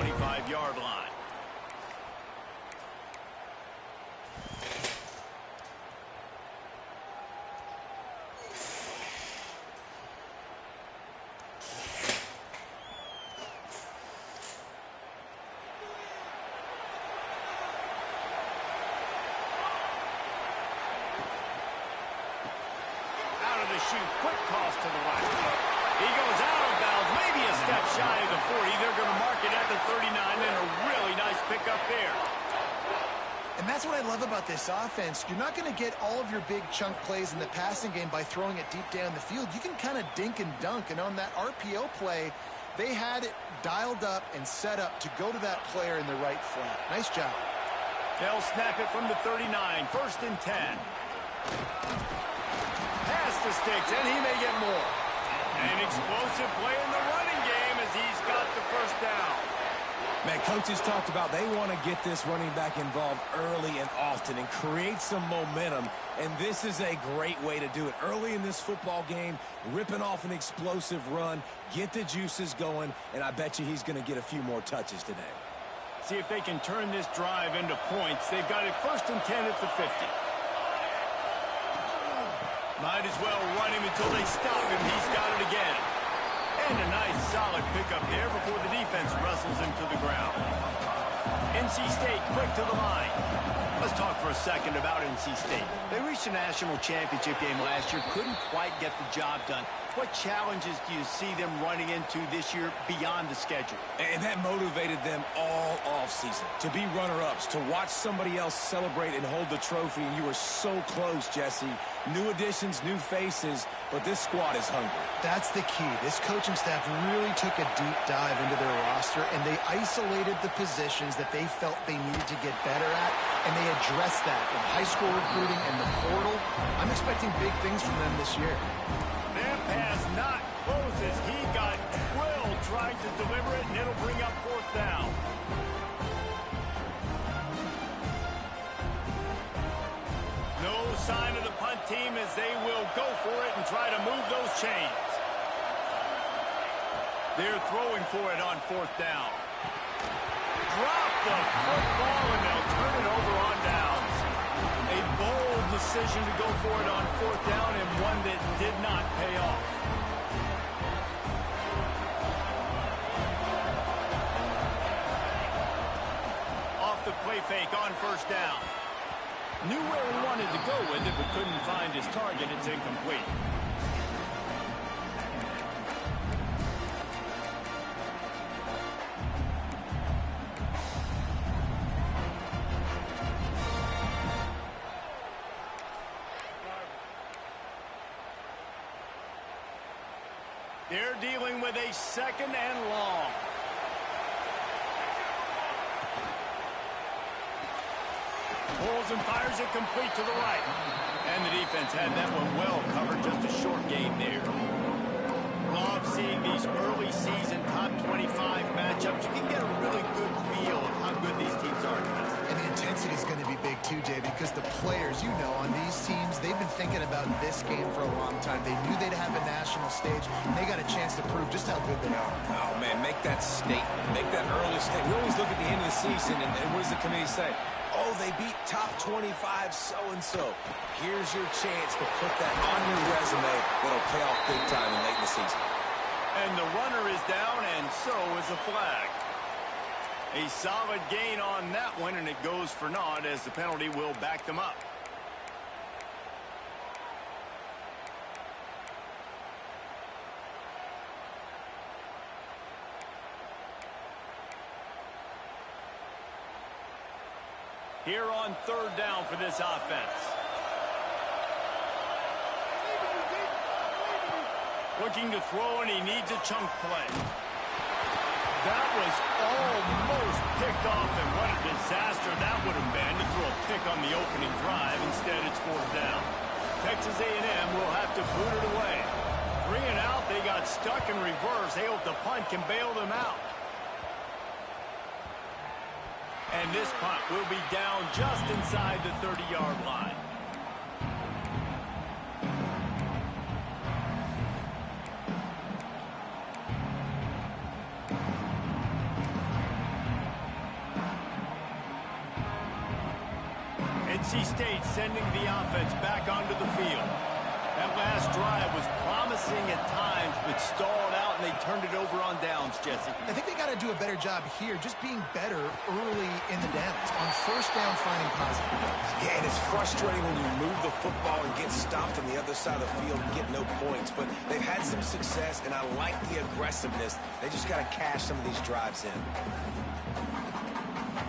25-yard line. Shoot, quick toss to the right. He goes out of bounds, maybe a step shy of the 40. They're going to mark it at the 39, and a really nice pickup there. And that's what I love about this offense. You're not going to get all of your big chunk plays in the passing game by throwing it deep down the field. You can kind of dink and dunk, and on that RPO play, they had it dialed up and set up to go to that player in the right flat. Nice job. They'll snap it from the 39, 1st and 10. Pass the sticks, and he may get more. An explosive play in the running game as he's got the first down. Man, coaches talked about they want to get this running back involved early and often and create some momentum, and this is a great way to do it. Early in this football game, ripping off an explosive run, get the juices going, and I bet you he's going to get a few more touches today. See if they can turn this drive into points. They've got it 1st and 10 at the 50. Might as well run him until they stop him. He's got it again. And a nice solid pickup there before the defense wrestles him to the ground. NC State quick to the line. Let's talk for a second about NC State. They reached a national championship game last year, couldn't quite get the job done. What challenges do you see them running into this year beyond the schedule? And that motivated them all offseason to be runner-ups, to watch somebody else celebrate and hold the trophy, and you were so close, Jesse. New additions, new faces, but this squad is hungry. That's the key. This coaching staff really took a deep dive into their roster, and they isolated the positions that they felt they needed to get better at, and they addressed that in high school recruiting and the portal. I'm expecting big things from them this year. That pass not close as he got drilled trying to deliver it, and it'll bring up 4th down. No sign of the punt team as they will go for it and try to move those chains. They're throwing for it on 4th down. Drop the football, and they'll turn it over on downs. A bold decision to go for it on 4th down, and one that did not pay off. Off the play fake on 1st down. Knew where he wanted to go with it, but couldn't find his target. It's incomplete. They're dealing with a 2nd and long. Pulls and fires it complete to the right. And the defense had that one well covered. Just a short game there. Love seeing these early season top 25 matchups. You can get a really good feel of how good these teams are. And the intensity is going to be big too, Jay, because the players, you know, on these teams, they've been thinking about this game for a long time. They knew they'd have a national stage, and they got a chance to prove just how good they are. Oh, man, make that statement. Make that early statement. We always look at the end of the season, and what does the committee say? Oh, they beat top 25 so-and-so. Here's your chance to put that on your resume that'll pay off big time late in the season. And the runner is down, and so is the flag. A solid gain on that one, and it goes for naught as the penalty will back them up. Here on 3rd down for this offense. Looking to throw, and he needs a chunk play. That was almost picked off, and what a disaster that would have been to throw a pick on the opening drive. Instead, it's 4th down. Texas A&M will have to boot it away. 3 and out, they got stuck in reverse. They hope the punt can bail them out. And this punt will be down just inside the 30-yard line. NC State sending the offense back onto the field. That last drive was promising at times, but stalled out, and they turned it over on downs, Jesse. I think they got to do a better job here, just being better early in the downs. On first down, finding positive plays. Yeah, and it's frustrating when you move the football and get stopped on the other side of the field and get no points. But they've had some success, and I like the aggressiveness. They just got to cash some of these drives in.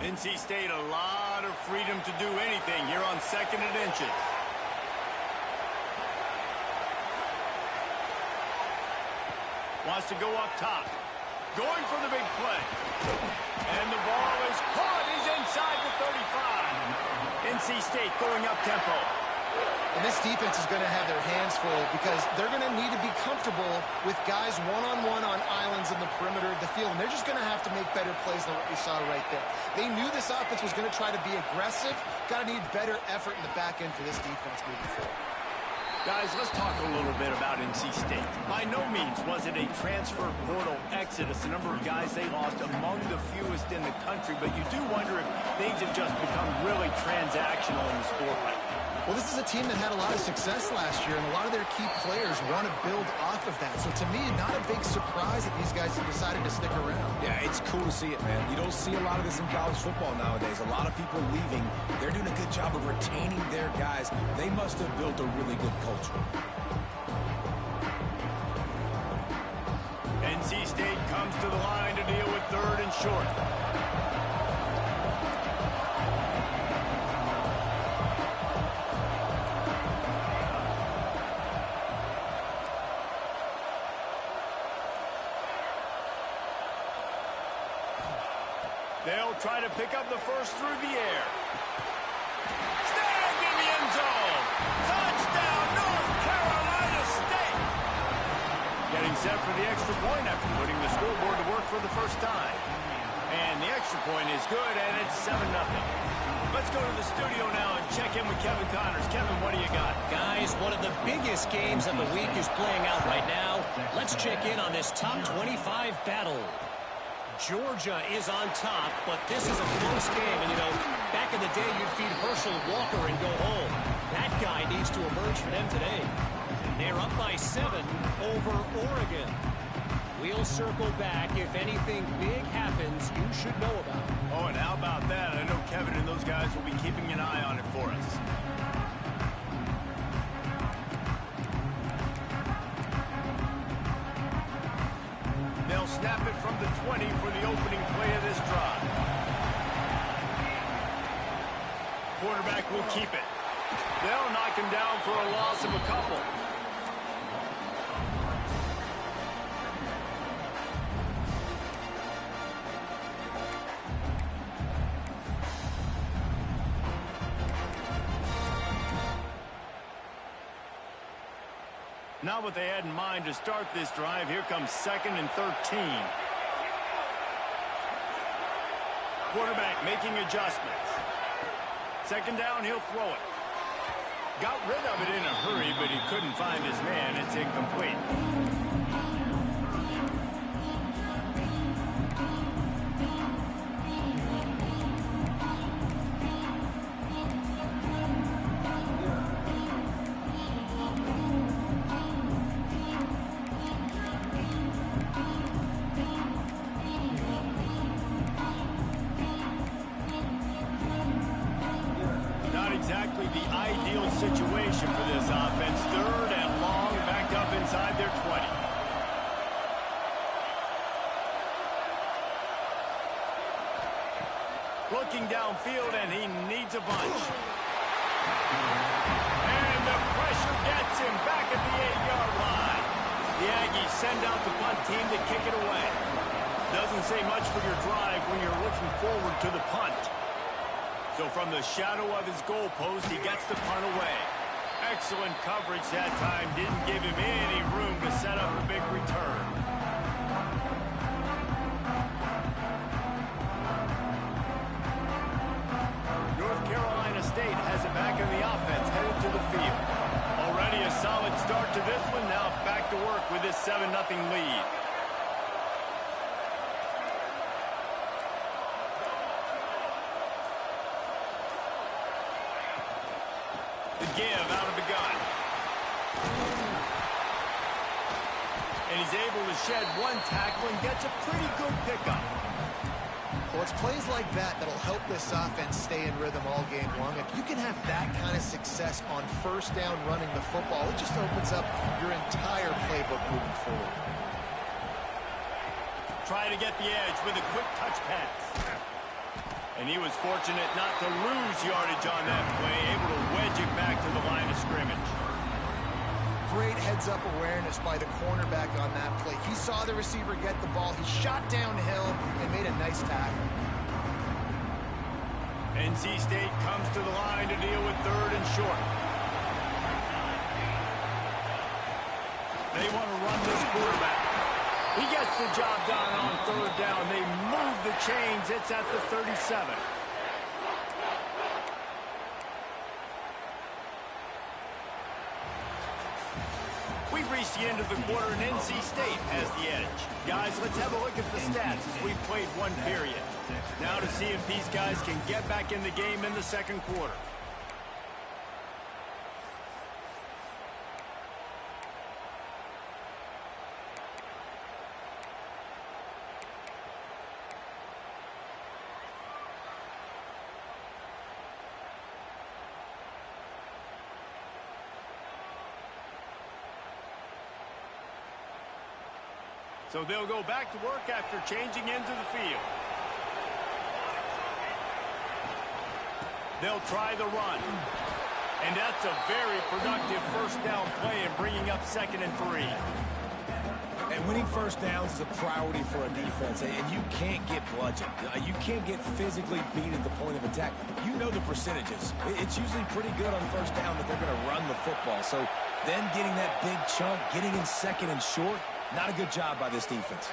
NC State, a lot of freedom to do anything here on 2nd and inches. Wants to go up top. Going for the big play. And the ball is caught. He's inside the 35. NC State going up tempo. And this defense is going to have their hands full because they're going to need to be comfortable with guys one-on-one on islands in the perimeter of the field. And they're just going to have to make better plays than what we saw right there. They knew this offense was going to try to be aggressive. Got to need better effort in the back end for this defense moving forward. Guys, let's talk a little bit about NC State. By no means was it a transfer portal exodus. The number of guys they lost among the fewest in the country, but you do wonder if things have just become really transactional in the sport right now. Well, this is a team that had a lot of success last year, and a lot of their key players want to build off of that. So to me, not a big surprise that these guys have decided to stick around. Yeah, it's cool to see it, man. You don't see a lot of this in college football nowadays. A lot of people leaving. They're doing a good job of retaining their guys. They must have built a really good culture. NC State comes to the line to deal with 3rd and short. They'll try to pick up the first through the air. Snagged in the end zone. Touchdown, North Carolina State. Getting set for the extra point after putting the scoreboard to work for the first time. And the extra point is good, and it's 7-0. Let's go to the studio now and check in with Kevin Connors. Kevin, what do you got? Guys, one of the biggest games of the week is playing out right now. Let's check in on this top 25 battle. Georgia is on top, but this is a close game. And, you know, back in the day, you'd feed Herschel Walker and go home. That guy needs to emerge for them today. They're up by 7 over Oregon. We'll circle back. If anything big happens, you should know about it. Oh, and how about that? I know Kevin and those guys will be keeping an eye on it for us. They'll snap it from the 20 for the opening play of this drive. Quarterback will keep it. They'll knock him down for a loss of a couple. Not what they had in mind to start this drive. Here comes 2nd and 13. Quarterback making adjustments. 2nd down, he'll throw it. Got rid of it in a hurry, but he couldn't find his man. It's incomplete. Exactly the ideal situation for this offense. 3rd and long, backed up inside their 20. Looking downfield, and he needs a bunch. And the pressure gets him back at the 8-yard line. The Aggies send out the punt team to kick it away. Doesn't say much for your drive when you're looking forward to the punt. So from the shadow of his goalpost, he gets the punt away. Excellent coverage that time. Didn't give him any room to set up a big return. North Carolina State has it back in the offense, headed to the field. Already a solid start to this one. Now back to work with this 7-0 lead. give out of the gun. And he's able to shed one tackle and gets a pretty good pickup. Well, it's plays like that that'll help this offense stay in rhythm all game long. If you can have that kind of success on first down running the football, it just opens up your entire playbook moving forward. Trying to get the edge with a quick touch pass. And he was fortunate not to lose yardage on that play, able to wedge it back to the line of scrimmage. Great heads-up awareness by the cornerback on that play. He saw the receiver get the ball. He shot downhill and made a nice tackle. NC State comes to the line to deal with 3rd and short. They want to run this quarterback. He gets the job done on 3rd down. They move the chains. It's at the 37. We've reached the end of the quarter, and NC State has the edge. Guys, let's have a look at the stats as we've played one period. Now to see if these guys can get back in the game in the second quarter. So they'll go back to work after changing into the field. They'll try the run. And that's a very productive first down play and bringing up 2nd and 3. And winning first downs is a priority for a defense, and you can't get bludgeoned. You can't get physically beat at the point of attack. You know the percentages. It's usually pretty good on first down that they're going to run the football. So then getting that big chunk, getting in 2nd and short, not a good job by this defense.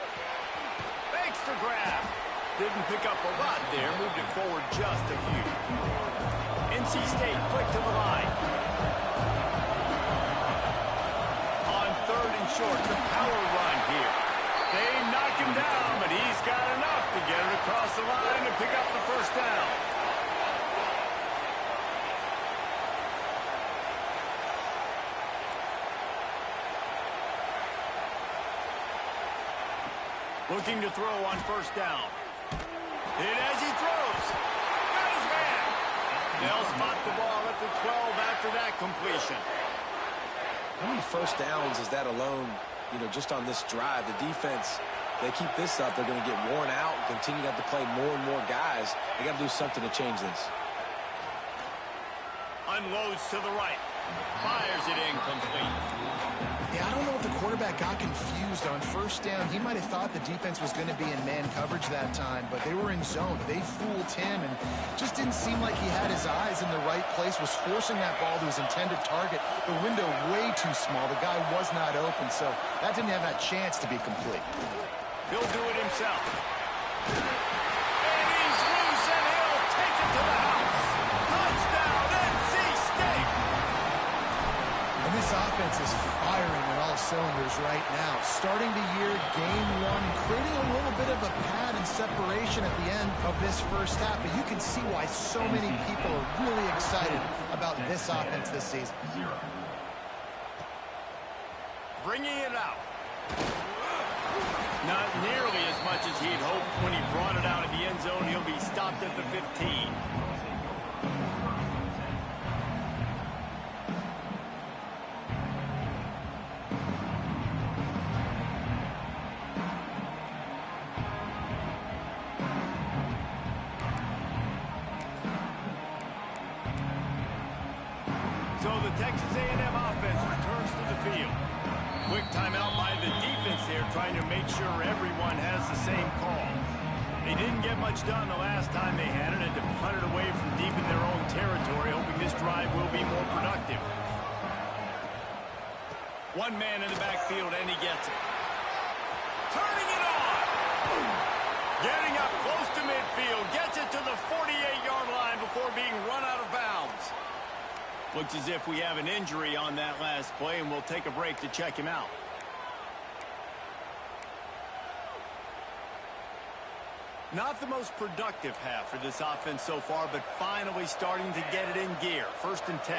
Makes the grab. Didn't pick up a lot there. Moved it forward just a few. NC State quick to the line. On 3rd and short, the power run here. They knock him down, but he's got enough to get it across the line and pick up the first down. Looking to throw on first down. And as he throws, got his man. They'll spot the ball at the 12 after that completion. How many first downs is that alone, just on this drive? The defense, they keep this up, they're going to get worn out and continue to have to play more and more guys. They got to do something to change this. Unloads to the right. Fires it incomplete. Yeah, I don't know if the quarterback got confused on first down. He might have thought the defense was going to be in man coverage that time, but they were in zone. They fooled him and just didn't seem like he had his eyes in the right place, was forcing that ball to his intended target. The window way too small. The guy was not open, so that didn't have that chance to be complete. He'll do it himself. And he's loose, and he'll take it to the house. Touchdown, NC State! And this offense is firing on all cylinders right now. Starting the year, game 1, creating a little bit of a pad and separation at the end of this first half. But you can see why so many people are really excited about this offense this season. Bringing it out. Not nearly as much as he'd hoped when he brought it out of the end zone. He'll be stopped at the 15. So the Texas A&M offense returns to the field. Quick timeout by the defense there, trying to make sure everyone has the same call. They didn't get much done the last time they had it, and to punt it away from deep in their own territory, hoping this drive will be more productive. One man in the backfield, and he gets it. Turning it on! Getting up close to midfield, gets it to the 48-yard line before being run out of bounds. Looks as if we have an injury on that last play, and we'll take a break to check him out. Not the most productive half for this offense so far, but finally starting to get it in gear. 1st and 10.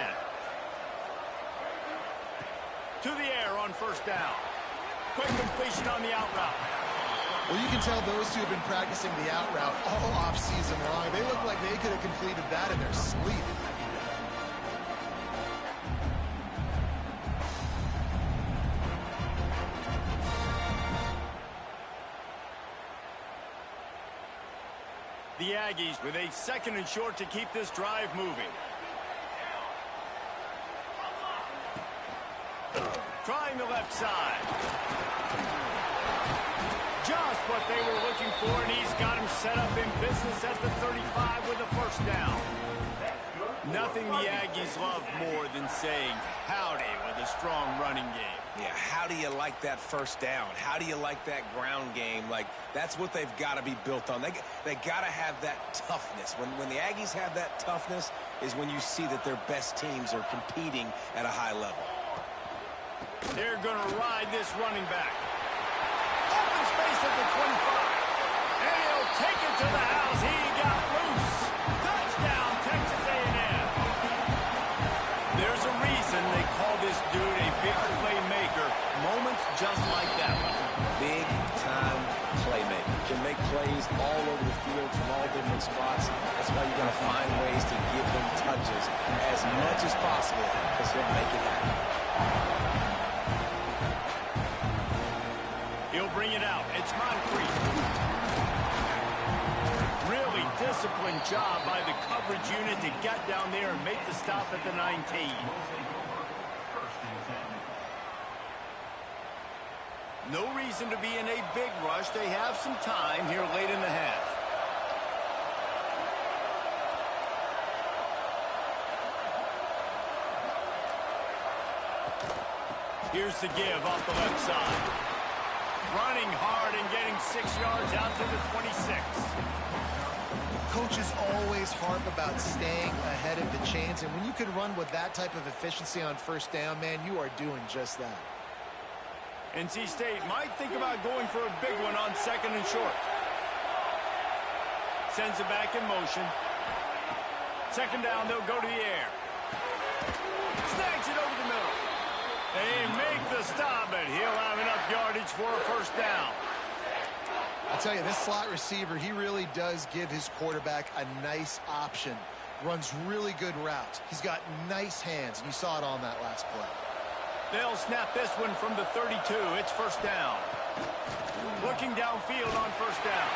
To the air on first down. Quick completion on the out route. Well, you can tell those two have been practicing the out route all off-season long. They look like they could have completed that in their sleep. The Aggies with a 2nd and short to keep this drive moving. Trying the left side. Just what they were looking for, and he's got him set up in business at the 35 with a first down. Nothing the Aggies love more than saying howdy with a strong running game. Yeah, how do you like that first down? How do you like that ground game? Like, that's what they've got to be built on. They got to have that toughness. When the Aggies have that toughness is when you see that their best teams are competing at a high level. They're going to ride this running back. Open space at the 25. And he'll take it to the house. He got loose. Touchdown, Texas A&M. There's a reason they call this dude a big playmaker. Moments just like that one. Big-time playmaker. Can make plays all over the field from all different spots. That's why you got to find ways to give him touches as much as possible because he'll make it happen. He'll bring it out. It's Moncrief. Really disciplined job by the coverage unit to get down there and make the stop at the 19. No reason to be in a big rush. They have some time here late in the half. Here's the give off the left side. Running hard and getting 6 yards out to the 26. Coaches always harp about staying ahead of the chains, and when you can run with that type of efficiency on first down, man, you are doing just that. NC State might think about going for a big one on 2nd and short. Sends it back in motion. 2nd down, they'll go to the air. Snags it over the middle. They make the stop, but he'll have enough yardage for a first down. I'll tell you, this slot receiver, he really does give his quarterback a nice option. Runs really good routes. He's got nice hands, and you saw it on that last play. They'll snap this one from the 32. It's first down. Looking downfield on first down.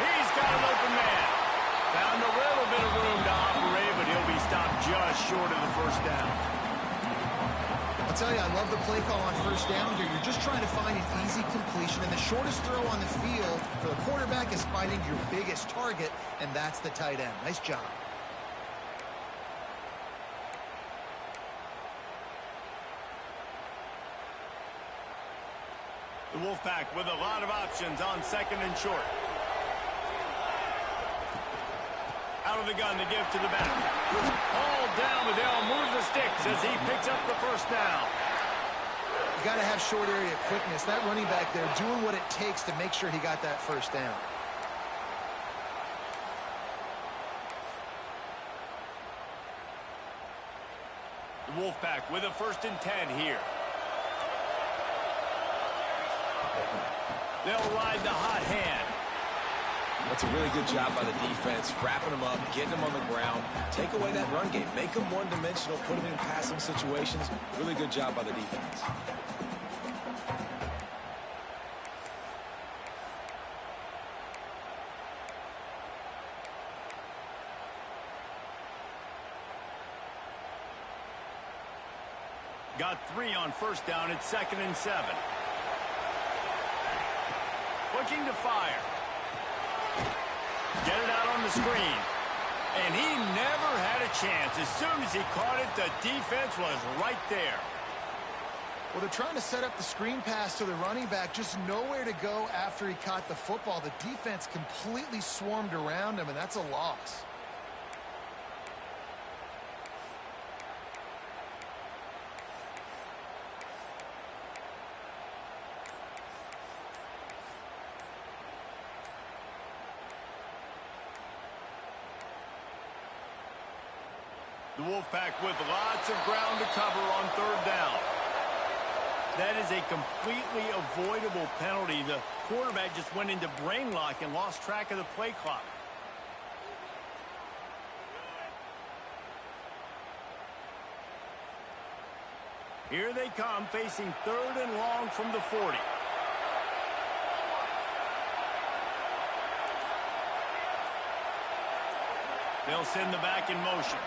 He's got an open man. Found a little bit of room to operate, but he'll be stopped just short of the first down. I'll tell you, I love the play call on first down here. You're just trying to find an easy completion, and the shortest throw on the field for the quarterback is finding your biggest target, and that's the tight end. Nice job. The Wolfpack with a lot of options on 2nd and short. Out of the gun to give to the back. All down, but they'll move the sticks as he picks up the first down. You got to have short area quickness. That running back there doing what it takes to make sure he got that first down. The Wolfpack with a 1st and 10 here. They'll ride the hot hand. That's a really good job by the defense, wrapping them up, getting them on the ground, take away that run game, make them one-dimensional, put them in passing situations. Really good job by the defense. Got 3 on first down at 2nd and 7. Looking to fire. Get it out on the screen. And he never had a chance. As soon as he caught it, the defense was right there. Well, they're trying to set up the screen pass to the running back, just nowhere to go after he caught the football. The defense completely swarmed around him, and that's a loss. The Wolfpack with lots of ground to cover on 3rd down. That is a completely avoidable penalty. The quarterback just went into brain lock and lost track of the play clock. Here they come, facing 3rd and long from the 40. They'll send the back in motion.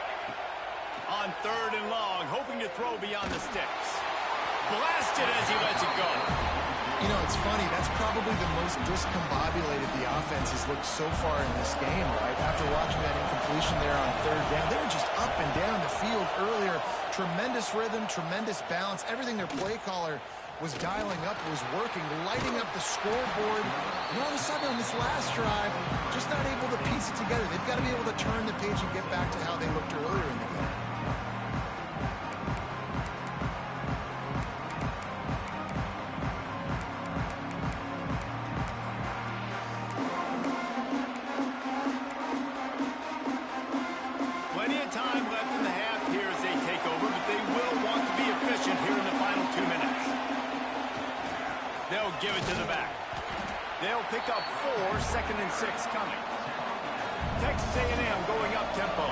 On 3rd and long, hoping to throw beyond the sticks. Blasted as he lets it go. You know, it's funny. That's probably the most discombobulated the offense has looked so far in this game, right? After watching that incompletion there on 3rd down, they were just up and down the field earlier. Tremendous rhythm, tremendous balance. Everything their play caller was dialing up was working, lighting up the scoreboard. And all of a sudden on this last drive, just not able to piece it together. They've got to be able to turn the page and get back to how they looked earlier in the game. Plenty of time left in the half here as they take over, but they will want to be efficient here in the final 2 minutes. They'll give it to the back. They'll pick up 4, 2nd and 6 coming. Texas A&M going up tempo.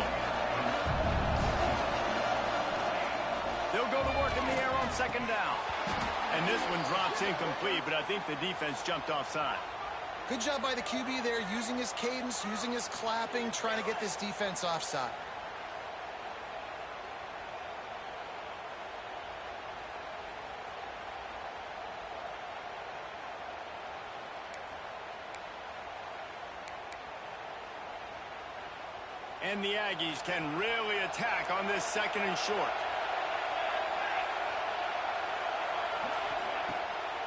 They'll go to work in the air on 2nd down. And this one drops incomplete, but I think the defense jumped offside. Good job by the QB there, using his cadence, using his clapping, trying to get this defense offside. And the Aggies can really attack on this 2nd and short.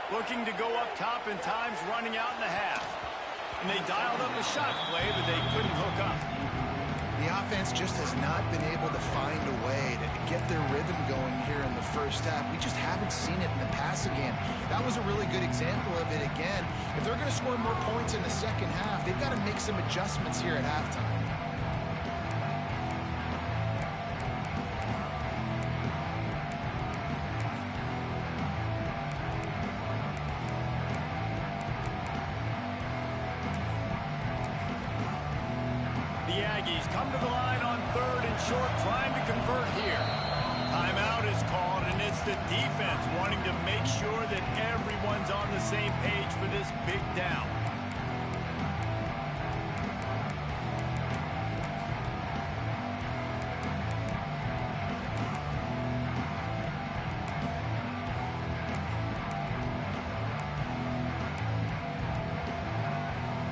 Looking to go up top, and time's running out in the half. And they dialed up the shot play, but they couldn't hook up. The offense just has not been able to find a way to get their rhythm going here in the first half. We just haven't seen it in the passing game. That was a really good example of it again. If they're going to score more points in the second half, they've got to make some adjustments here at halftime. The Aggies come to the line on 3rd and short, trying to convert here. Timeout is called, and it's the defense wanting to make sure that everyone's on the same page for this big down.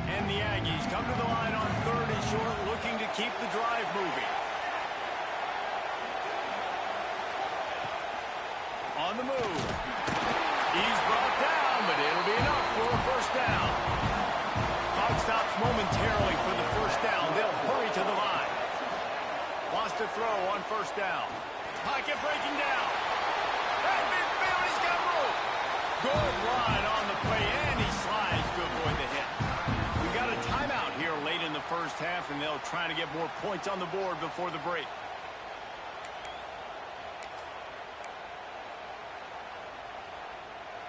And the Aggies come to the line on 3rd and short, looking to keep the drive moving. On the move. He's brought down, but it'll be enough for a 1st down. Clock stops momentarily for the 1st down. They'll hurry to the line. Lost a throw on 1st down. Pocket breaking down. At midfield, he's got room. Good run on the play, and he slides to avoid the hit. We got a timeout here late in the first half, and they'll try to get more points on the board before the break.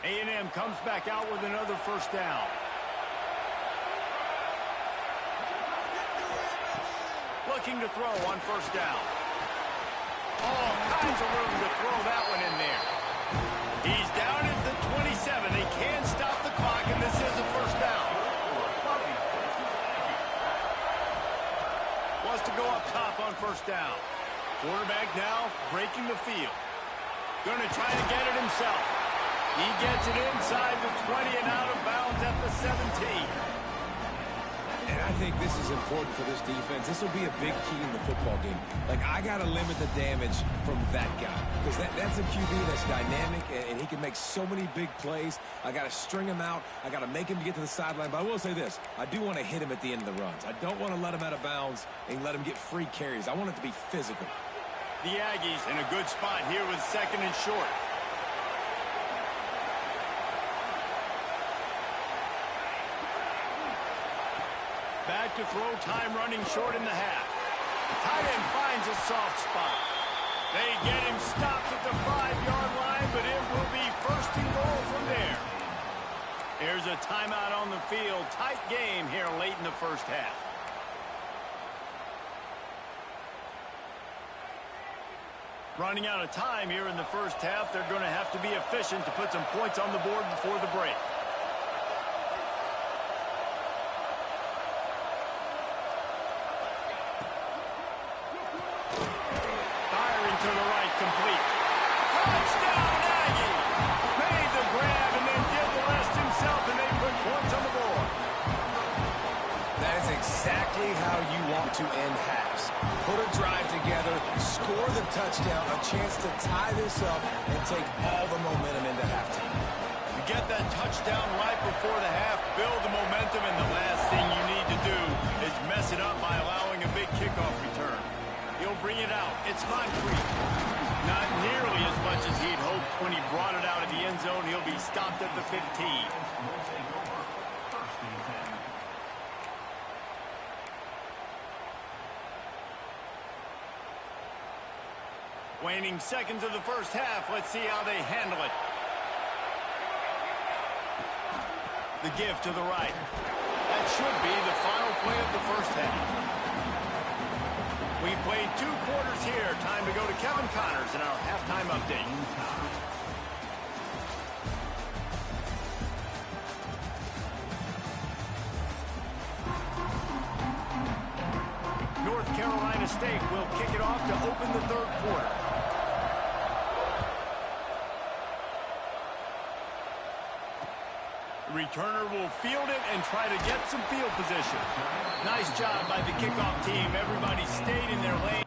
A&M comes back out with another 1st down. Looking to throw on 1st down. All kinds of room to throw that one in there. He's down at the 27. They can stop the clock, and this is a 1st down. Wants to go up top on 1st down. Quarterback now breaking the field. Going to try to get it himself. He gets it inside the 20 and out of bounds at the 17. And I think this is important for this defense. This will be a big key in the football game. Like, I got to limit the damage from that guy. Because that's a QB that's dynamic, and he can make so many big plays. I got to string him out. I got to make him get to the sideline. But I will say this. I do want to hit him at the end of the runs. I don't want to let him out of bounds and let him get free carries. I want it to be physical. The Aggies in a good spot here with 2nd and short. Back to throw, time running short in the half. Tight end finds a soft spot. They get him stopped at the 5-yard line, but it will be first and goal from there. Here's a timeout on the field. Tight game here late in the first half. Running out of time here in the first half. They're going to have to be efficient to put some points on the board before the break. Firing to the right, complete. Touchdown, Aggie! Made the grab and then did the rest himself, and they put points on the board. That is exactly how you want to end halves. Put a drive together, score the touchdown, a chance to tie this up, and take all the momentum into halftime. You get that touchdown right before the half, build the momentum, and the last thing you need to do is mess it up by allowing a big kickoff return. He'll bring it out. It's Moncrief. Not nearly as much as he'd hoped when he brought it out of the end zone. He'll be stopped at the 15. Waning seconds of the first half. Let's see how they handle it. The give to the right. That should be the final play of the first half. We played 2 quarters here. Time to go to Kevin Connors in our halftime update. North Carolina State will kick it off to open the third quarter. Returner will field it and try to get some field position. Nice job by the kickoff team. Everybody stayed in their lane.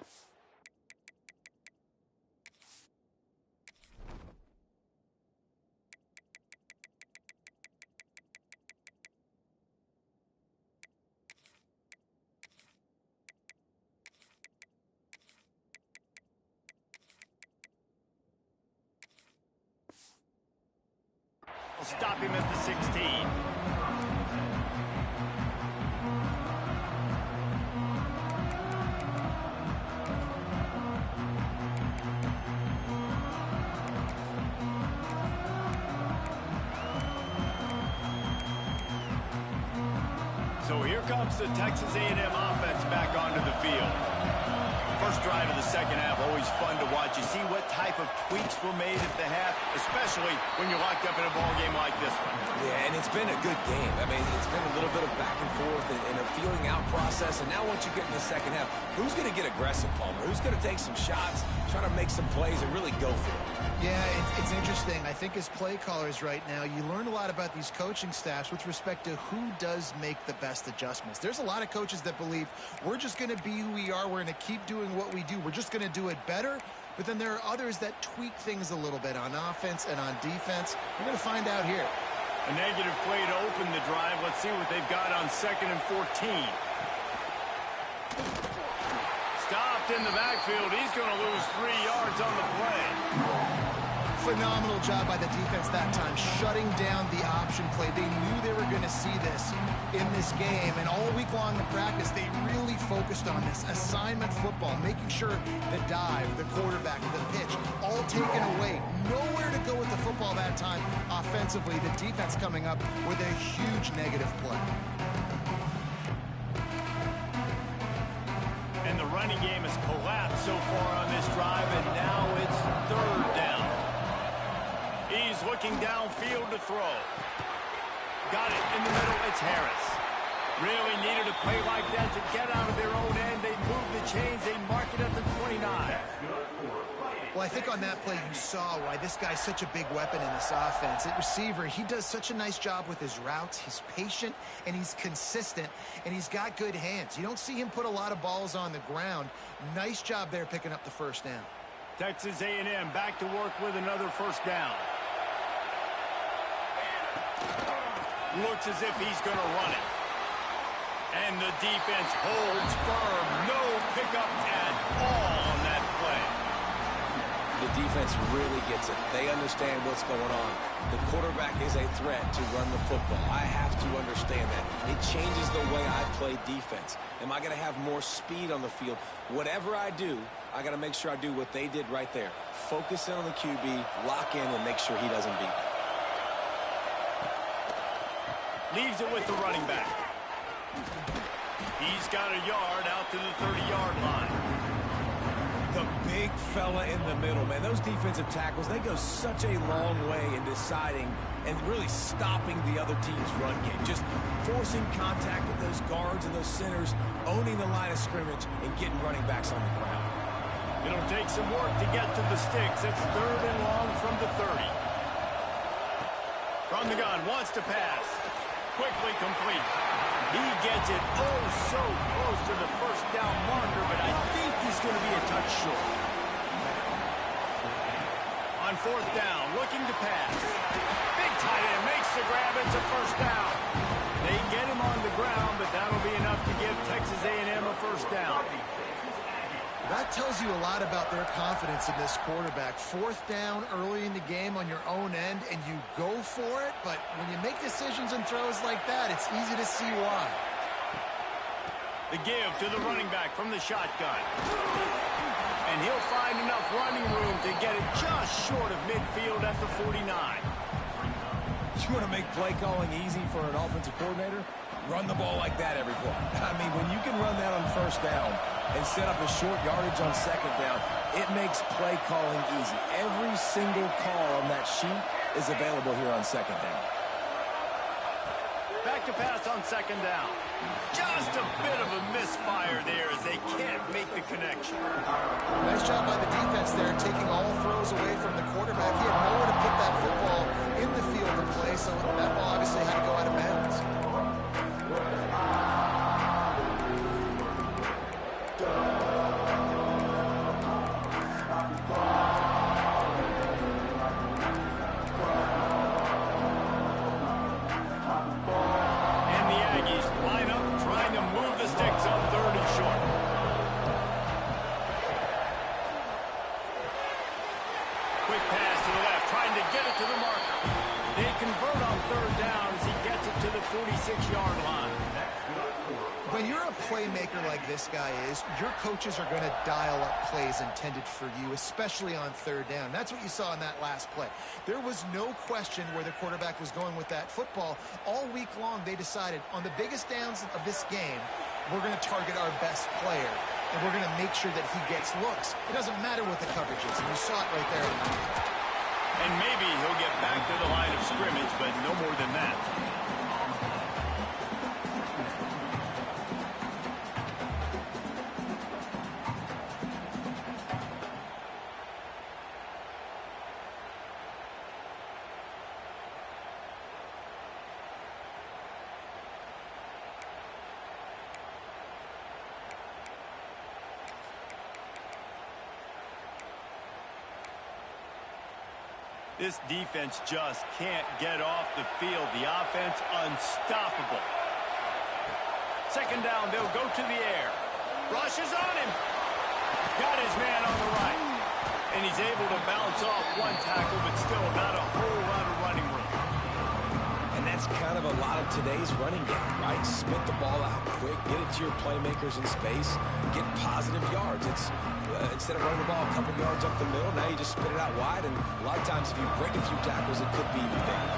Stop him at the 16. So here comes the Texas A&M offense back onto the field. First drive of the second half, always fun to watch. You see what type of tweaks were made at the half, especially when you're locked up in a ball game like this one. Yeah, and it's been a good game. I mean, it's been a little bit of back and forth and a feeling out process. And now once you get in the second half, who's going to get aggressive, Palmer? Who's going to take some shots, try to make some plays, and really go for it? Yeah, it's interesting. I think as play callers right now, you learn a lot about these coaching staffs with respect to who does make the best adjustments. There's a lot of coaches that believe we're just going to be who we are. We're going to keep doing what we do. We're just going to do it better. But then there are others that tweak things a little bit on offense and on defense. We're going to find out here. A negative play to open the drive. Let's see what they've got on 2nd and 14. Stopped in the backfield. He's going to lose 3 yards on the play. Phenomenal job by the defense that time, shutting down the option play. They knew they were going to see this in this game, and all week long in practice, they really focused on this assignment football, making sure the dive, the quarterback, the pitch, all taken away. Nowhere to go with the football that time offensively. The defense coming up with a huge negative play. And the running game has collapsed so far on this drive, and now it's 3rd down. He's looking downfield to throw. Got it in the middle. It's Harris. Really needed a play like that to get out of their own end. They move the chains. They mark it at the 29. Well, I think on that play you saw why this guy's such a big weapon in this offense. At receiver, he does such a nice job with his routes. He's patient, and he's consistent, and he's got good hands. You don't see him put a lot of balls on the ground. Nice job there picking up the first down. Texas A&M back to work with another first down. Looks as if he's going to run it. And the defense holds firm. No pickup at all on that play. The defense really gets it. They understand what's going on. The quarterback is a threat to run the football. I have to understand that. It changes the way I play defense. Am I going to have more speed on the field? Whatever I do, I got to make sure I do what they did right there. Focus in on the QB, lock in, and make sure he doesn't beat me. Leaves it with the running back. He's got a yard out to the 30-yard line. The big fella in the middle, man. Those defensive tackles, they go such a long way in deciding and really stopping the other team's run game. Just forcing contact with those guards and those centers, owning the line of scrimmage, and getting running backs on the ground. It'll take some work to get to the sticks. It's 3rd and long from the 30. From the gun, wants to pass. Quickly complete. He gets it oh so close to the first down marker, but I think he's going to be a touch short. On 4th down, looking to pass. Big tight end makes the grab. It's a first down. They get him on the ground, but that'll be enough to give Texas A&M a first down. That tells you a lot about their confidence in this quarterback. 4th down early in the game on your own end, and you go for it, but when you make decisions and throws like that, it's easy to see why. The give to the running back from the shotgun. And he'll find enough running room to get it just short of midfield at the 49. You want to make play calling easy for an offensive coordinator? Run the ball like that every play. I mean, when you can run that on 1st down and set up a short yardage on 2nd down, it makes play calling easy. Every single call on that sheet is available here on 2nd down. Back to pass on 2nd down. Just a bit of a misfire there as they can't make the connection. Nice job by the defense there, taking all throws away from the quarterback. He had nowhere to put that football in the field to play, so that ball obviously had to go out of bounds. Quick pass to the left, trying to get it to the marker. They convert on 3rd down as he gets it to the 46-yard line. When you're a playmaker like this guy is, your coaches are going to dial up plays intended for you, especially on 3rd down. That's what you saw in that last play. There was no question where the quarterback was going with that football. All week long, they decided on the biggest downs of this game, we're going to target our best player, and we're going to make sure that he gets looks. It doesn't matter what the coverage is, and you saw it right there. And maybe he'll get back to the line of scrimmage, but no more than that. This defense just can't get off the field. The offense unstoppable. 2nd down, they'll go to the air. Rush is on him. Got his man on the right. And he's able to bounce off one tackle, but still not a whole lot of running room. And that's kind of a lot of today's running game, right? Spit the ball out quick, get it to your playmakers in space, get positive yards. It's instead of running the ball a couple yards up the middle, now you just spit it out wide, and a lot of times if you break a few tackles, it could be even bigger.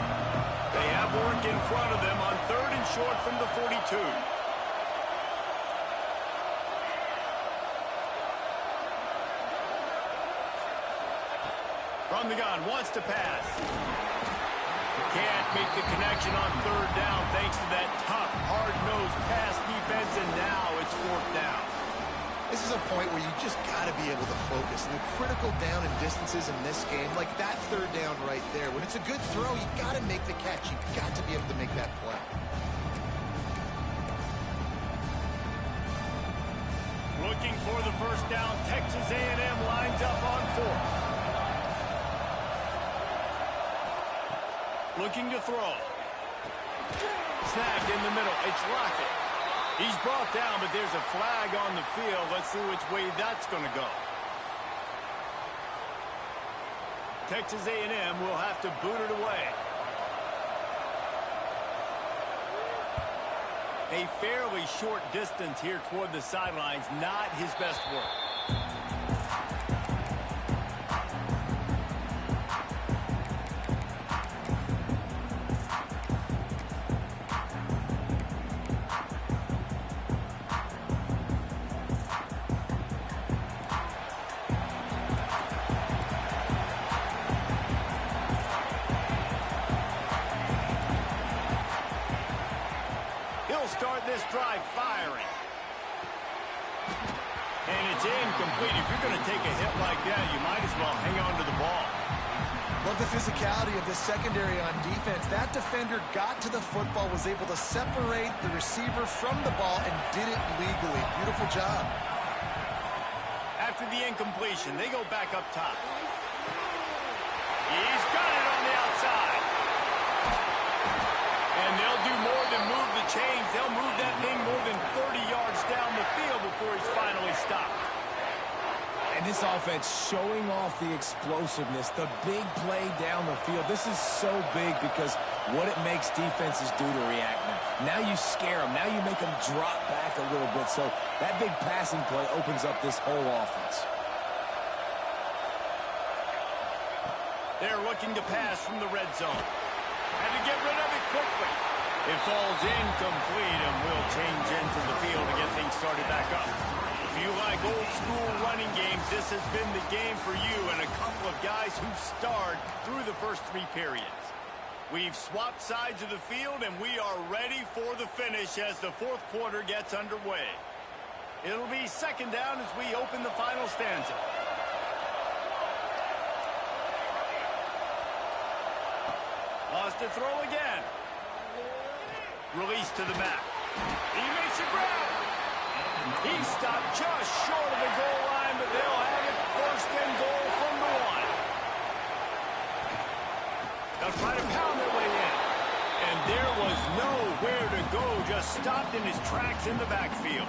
They have work in front of them on 3rd and short from the 42. From the gun, wants to pass. Can't make the connection on 3rd down thanks to that tough, hard-nosed pass defense, and now it's 4th down. This is a point where you just got to be able to focus. And the critical down and distances in this game, like that 3rd down right there, when it's a good throw, you got to make the catch. You got to be able to make that play. Looking for the first down, Texas A&M lines up on 4th. Looking to throw. Snagged in the middle. It's Lockett. He's brought down, but there's a flag on the field. Let's see which way that's going to go. Texas A&M will have to boot it away. A fairly short distance here toward the sidelines, not his best work. He'll start this drive firing. And it's incomplete. If you're going to take a hit like that, you might as well hang on to the ball. Love the physicality of this secondary on defense. That defender got to the football, was able to separate the receiver from the ball, and did it legally. Beautiful job. After the incompletion, they go back up top. He's got it on the outside. And they'll do more than move the chains. They'll move that thing more than 30 yards down the field before he's finally stopped. And this offense showing off the explosiveness, the big play down the field. This is so big because what it makes defenses do to react now. Now you scare them. Now you make them drop back a little bit. So that big passing play opens up this whole offense. They're looking to pass from the red zone. Had to get rid of it quickly. It falls incomplete, and will change into the field to get things started back up. If you like old-school running games, this has been the game for you and a couple of guys who starred through the first 3 periods. We've swapped sides of the field, and we are ready for the finish as the 4th quarter gets underway. It'll be second down as we open the final stanza. Lost to throw again. Release to the back. He makes a grab. He stopped just short of the goal line, but they'll have it first and goal from the 1. They'll try to pound their way in. And there was nowhere to go, just stopped in his tracks in the backfield.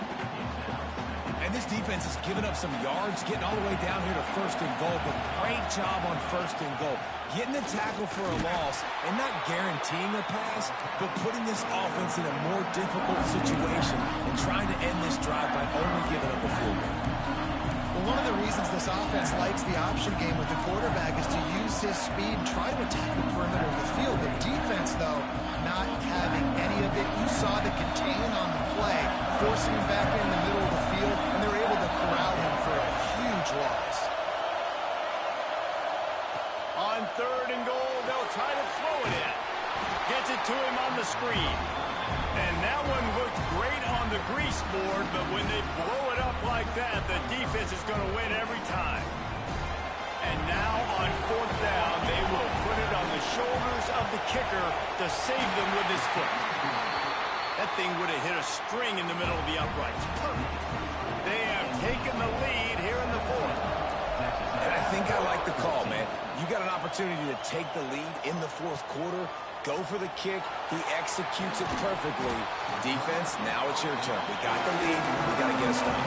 And this defense has given up some yards, getting all the way down here to first and goal, but great job on first and goal. Getting the tackle for a loss and not guaranteeing a pass, but putting this offense in a more difficult situation and trying to end this drive by only giving up a field goal. Well, one of the reasons this offense likes the option game with the quarterback is to use his speed and try to attack the perimeter of the field. The defense, though, not having any of it. You saw the contain on the play, forcing him back in the middle of the field, and they were able to corral him for a huge loss. On 3rd and goal, they'll try to throw it in. Gets it to him on the screen. And that one looked great on the grease board, but when they blow it up like that, the defense is going to win every time. And now on 4th down, they will put it on the shoulders of the kicker to save them with his foot. That thing would have hit a string in the middle of the uprights. Perfect. They have taken the lead here in the 4th. And I think I like the call, man. You got an opportunity to take the lead in the 4th quarter. Go for the kick. He executes it perfectly. Defense, now it's your turn. We got the lead. We got to get a stop.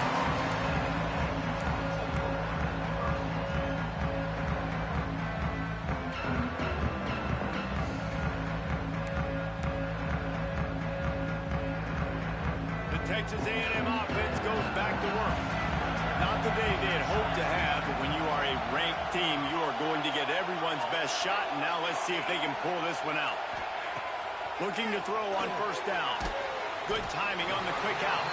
The Texas A&M offense goes back to work. Not the day they had hoped to have, but when you are a ranked team, you are going to get everyone's best shot, and now let's see if they can pull this one out. Looking to throw on 1st down. Good timing on the quick out.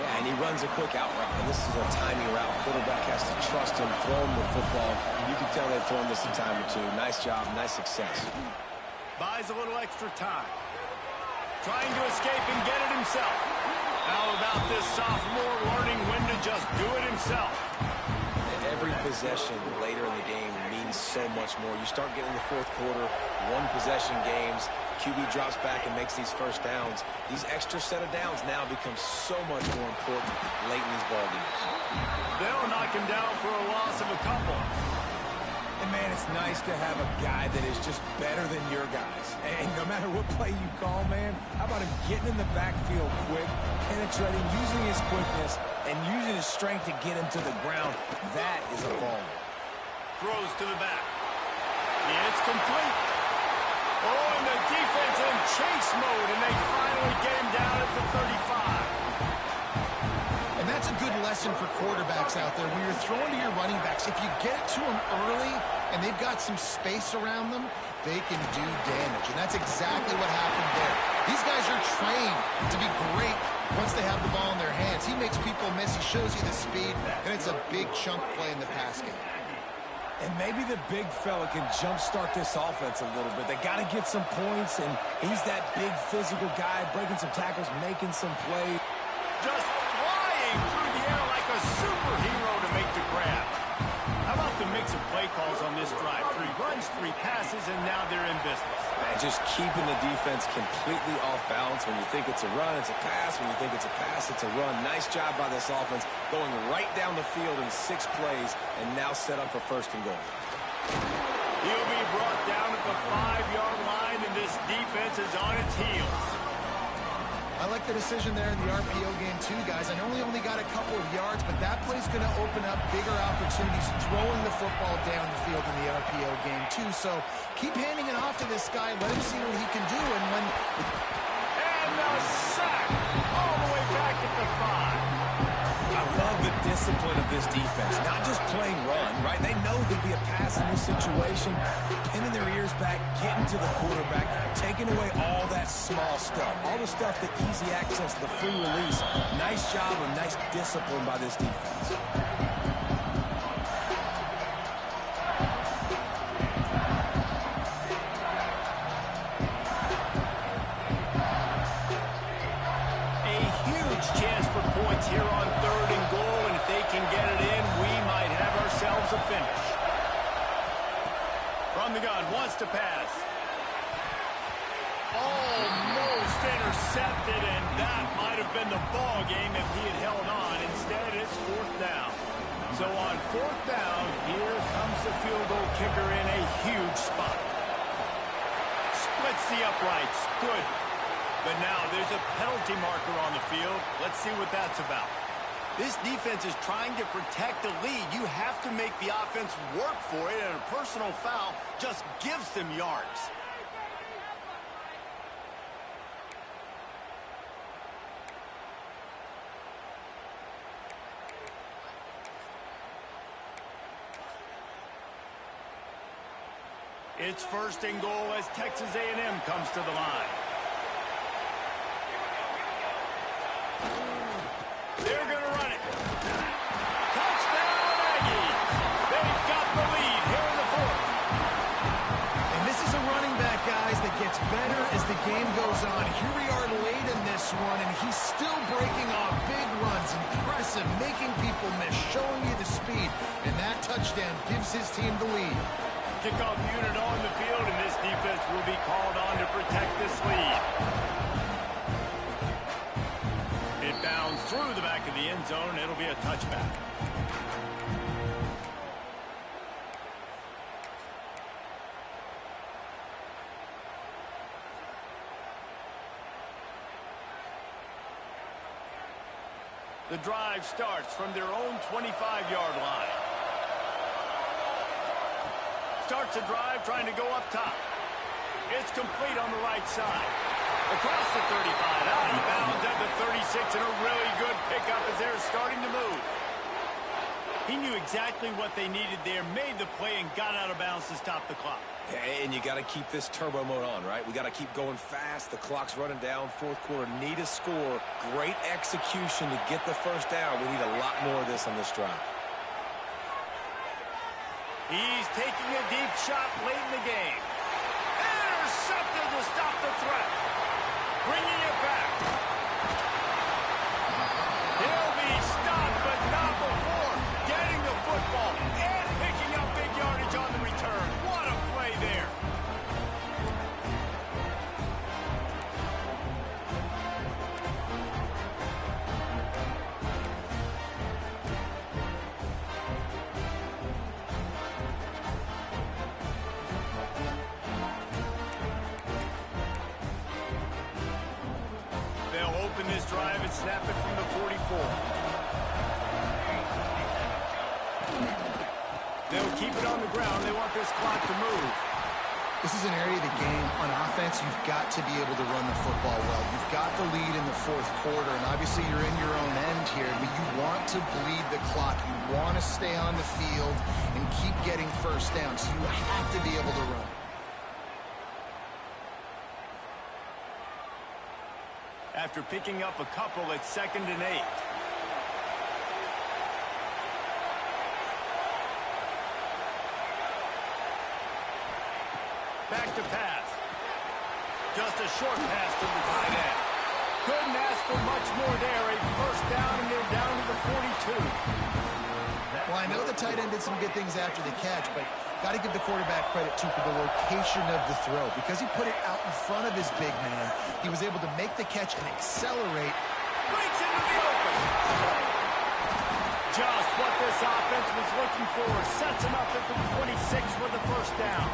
Yeah, and he runs a quick out route, and this is a timing route. Quarterback has to trust him, throw him the football. You can tell they've thrown this a time or two. Nice job, nice success. Buys a little extra time. Trying to escape and get it himself. How about this sophomore learning when to just do it himself? Every possession later in the game means so much more. You start getting the 4th quarter, 1-possession games, QB drops back and makes these first downs. These extra set of downs now become so much more important late in these ball games. They'll knock him down for a loss of a couple. And, man, it's nice to have a guy that is just better than your guys. And no matter what play you call, man, how about him getting in the backfield quick, penetrating, using his quickness, and using his strength to get him to the ground. That is a ball. Throws to the back. It's complete. Oh, and the defense in chase mode, and they finally get him down at the 35. And that's a good lesson for quarterbacks out there. When you're throwing to your running backs, if you get it to them early and they've got some space around them, they can do damage. And that's exactly what happened there. These guys are trained to be great once they have the ball in their hands. He makes people miss. He shows you the speed, and it's a big chunk play in the pass game. And maybe the big fella can jumpstart this offense a little bit. They got to get some points, and he's that big physical guy, breaking some tackles, making some plays. Just flying through the air like a superhero to make the grab. How about the mix of play calls on this drive? 3 runs, 3 passes, and now they're in business. And just keeping the defense completely off balance. When you think it's a run, it's a pass. When you think it's a pass, it's a run. Nice job by this offense, going right down the field in 6 plays, and now set up for 1st and goal. He'll be brought down at the 5-yard line, and this defense is on its heels. I like the decision there in the RPO game too, guys. I know he only got a couple of yards, but that play's going to open up bigger opportunities throwing the football down the field in the RPO game too. So keep handing it off to this guy. Let him see what he can do. And the sack all the way back at the 5. I love the discipline of this defense. Not just playing run, right? They know there'd be a pass in this situation, pinning their ears back, getting to the quarterback, taking away all that small stuff, all the stuff, the easy access, the free release. Nice job and nice discipline by this defense. Chance for points here on 3rd and goal, and if they can get it in, we might have ourselves a finish. From the gun, wants to pass. Almost intercepted, and that might have been the ball game if he had held on. Instead, it's 4th down. So on 4th down, here comes the field goal kicker in a huge spot. Splits the uprights. Good. But now there's a penalty marker on the field. Let's see what that's about. This defense is trying to protect the lead. You have to make the offense work for it, and a personal foul just gives them yards. It's 1st and goal as Texas A&M comes to the line. They're going to run it. Touchdown, Aggies. They've got the lead here in the 4th. And this is a running back, guys, that gets better as the game goes on. Here we are late in this one, and he's still breaking off big runs. Impressive, making people miss, showing you the speed. And that touchdown gives his team the lead. Kickoff unit on the field, and this defense will be called on to protect this lead. It bounds through the back of the end zone. It'll be a touchback. The drive starts from their own 25-yard line. Starts a drive trying to go up top. It's complete on the right side. Across the 35, out of bounds at the 36, and a really good pickup as they're starting to move. He knew exactly what they needed there, made the play, and got out of bounds to stop the clock. And you got to keep this turbo mode on, right? We got to keep going fast. The clock's running down. 4th quarter, need a score. Great execution to get the 1st down. We need a lot more of this on this drive. He's taking a deep shot late in the game. Intercepted to stop the threat. Bringing it back. He'll be stopped, but not before getting the football and picking up big yardage on the return. What a play there. Open this drive and snap it from the 44. They'll keep it on the ground. They want this clock to move. This is an area of the game on offense you've got to be able to run the football well. You've got the lead in the 4th quarter, and obviously you're in your own end here, but you want to bleed the clock. You want to stay on the field and keep getting 1st down, so you have to be able to run. After picking up a couple at 2nd and 8. back to pass. Just a short pass to the tight end. Couldn't ask for much more there. A first down, and they're down to the 42. Well, I know the tight end did some good things after the catch, but got to give the quarterback credit, too, for the location of the throw. Because he put it out in front of his big man, he was able to make the catch and accelerate. Breaks into the open. Just what this offense was looking for. Sets him up at the 26 for the first down.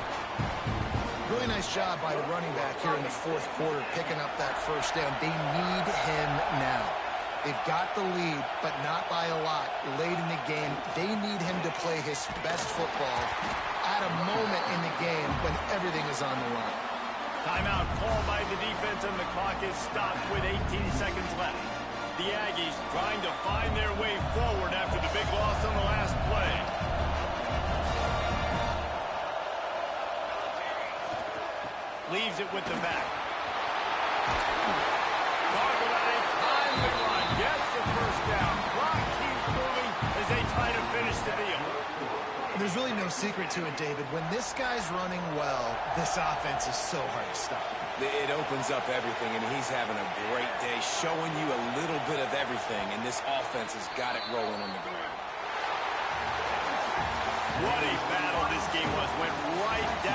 Really nice job by the running back here in the fourth quarter, picking up that first down. They need him now. They've got the lead, but not by a lot late in the game. They need him to play his best football at a moment in the game when everything is on the line. Timeout called by the defense, and the clock is stopped with 18 seconds left. The Aggies trying to find their way forward after the big loss on the last play. Leaves it with the back. Talk about a timely run. Gets the first down. Clock keeps moving as they try to finish the deal. There's really no secret to it, David. When this guy's running well, this offense is so hard to stop. It opens up everything, and he's having a great day, showing you a little bit of everything, and this offense has got it rolling on the ground. What a battle this game was. Went right down.